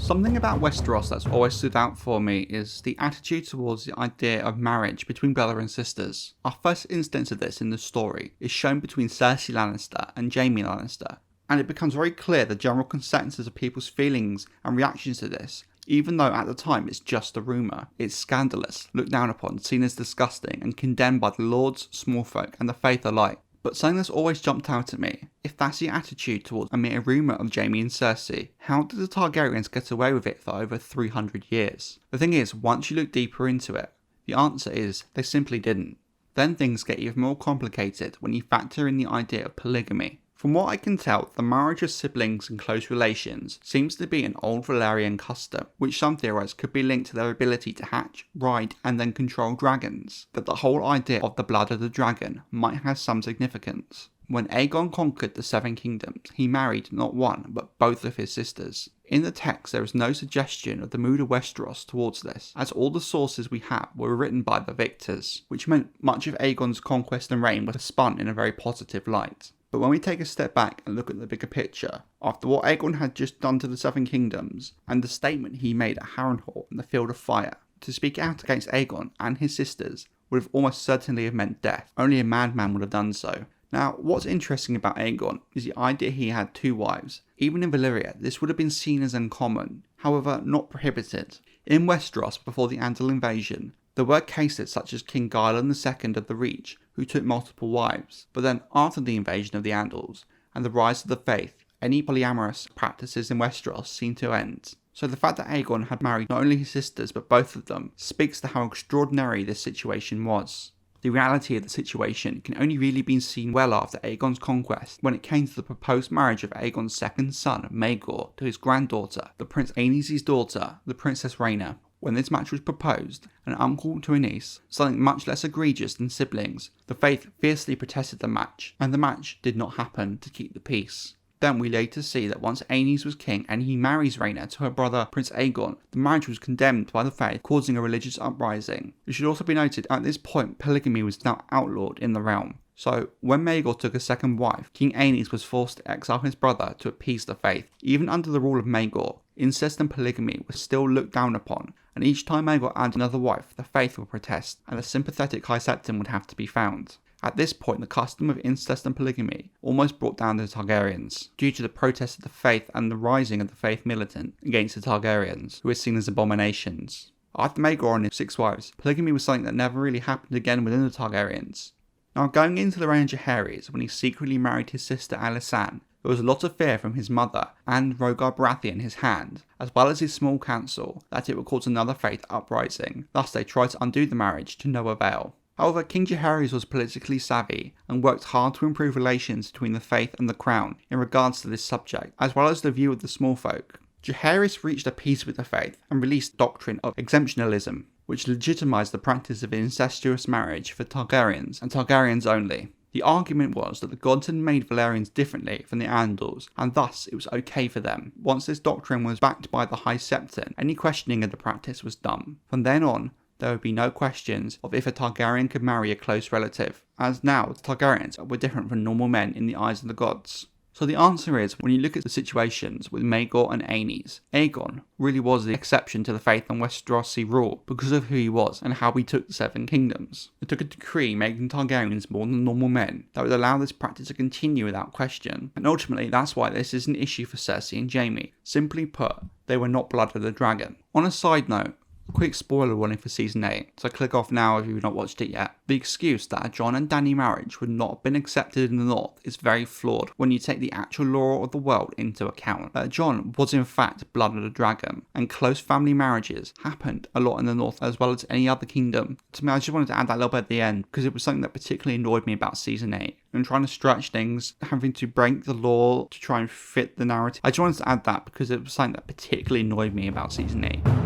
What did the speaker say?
Something about Westeros that's always stood out for me is the attitude towards the idea of marriage between brother and sisters. Our first instance of this in the story is shown between Cersei Lannister and Jaime Lannister, and it becomes very clear the general consensus of people's feelings and reactions to this, even though at the time it's just a rumour. It's scandalous, looked down upon, seen as disgusting, and condemned by the lords, small folk, and the faith alike. But something that's always jumped out at me, if that's the attitude towards a mere rumour of Jaime and Cersei, how did the Targaryens get away with it for over 300 years? The thing is, once you look deeper into it, the answer is they simply didn't. Then things get even more complicated when you factor in the idea of polygamy. From what I can tell, the marriage of siblings in close relations seems to be an old Valyrian custom, which some theorise could be linked to their ability to hatch, ride, and then control dragons. That the whole idea of the blood of the dragon might have some significance. When Aegon conquered the Seven Kingdoms, he married not one, but both of his sisters. In the text, there is no suggestion of the mood of Westeros towards this, as all the sources we have were written by the victors, which meant much of Aegon's conquest and reign was spun in a very positive light. But when we take a step back and look at the bigger picture, after what Aegon had just done to the Seven Kingdoms, and the statement he made at Harrenhal in the Field of Fire, to speak out against Aegon and his sisters would have almost certainly have meant death. Only a madman would have done so. Now, what's interesting about Aegon is the idea he had two wives. Even in Valyria, this would have been seen as uncommon, however not prohibited. In Westeros, before the Andal Invasion, there were cases such as King Gylan II of the Reach, who took multiple wives, but then after the invasion of the Andals and the rise of the faith, any polyamorous practices in Westeros seemed to end. So the fact that Aegon had married not only his sisters but both of them speaks to how extraordinary this situation was. The reality of the situation can only really be seen well after Aegon's conquest, when it came to the proposed marriage of Aegon's second son, Maegor, to his granddaughter, the Prince Aenys' daughter, the Princess Rhaena. When this match was proposed, an uncle to Aenys, something much less egregious than siblings, the faith fiercely protested the match, and the match did not happen to keep the peace. Then we later see that once Aenys was king and he marries Rhaena to her brother Prince Aegon, the marriage was condemned by the faith, causing a religious uprising. It should also be noted, at this point polygamy was now outlawed in the realm. So, when Maegor took a second wife, King Aenys was forced to exile his brother to appease the faith. Even under the rule of Maegor, incest and polygamy were still looked down upon, and each time Maegor added another wife, the faith would protest, and a sympathetic High Septon would have to be found. At this point, the custom of incest and polygamy almost brought down the Targaryens, due to the protest of the faith and the rising of the faith militant against the Targaryens, who were seen as abominations. After Maegor and his 6 wives, polygamy was something that never really happened again within the Targaryens. Now, going into the reign of Jaehaerys, when he secretly married his sister Alysanne, there was a lot of fear from his mother and Rhaegar Baratheon, his hand, as well as his small council, that it would cause another faith uprising. Thus they tried to undo the marriage to no avail. However, King Jaehaerys was politically savvy and worked hard to improve relations between the faith and the crown in regards to this subject, as well as the view of the small folk. Jaehaerys reached a peace with the faith and released the doctrine of exemptionalism, which legitimised the practice of incestuous marriage for Targaryens and Targaryens only. The argument was that the gods had made Valyrians differently from the Andals, and thus it was okay for them. Once this doctrine was backed by the High Septon, any questioning of the practice was dumb. From then on, there would be no questions of if a Targaryen could marry a close relative, as now the Targaryens were different from normal men in the eyes of the gods. So the answer is, when you look at the situations with Maegor and Aenys, Aegon really was the exception to the faith and Westerosi rule because of who he was and how he took the Seven Kingdoms. He took a decree making Targaryens more than normal men that would allow this practice to continue without question. And ultimately, that's why this is an issue for Cersei and Jaime. Simply put, they were not blood of the dragon. On a side note, quick spoiler warning for Season 8, so click off now if you've not watched it yet. The excuse that a Jon and Dany marriage would not have been accepted in the North is very flawed when you take the actual law of the world into account. Jon was in fact blood of the dragon, and close family marriages happened a lot in the North as well as any other kingdom. To me, I just wanted to add that little bit at the end because it was something that particularly annoyed me about Season 8. And trying to stretch things, having to break the law to try and fit the narrative. I just wanted to add that because it was something that particularly annoyed me about Season 8.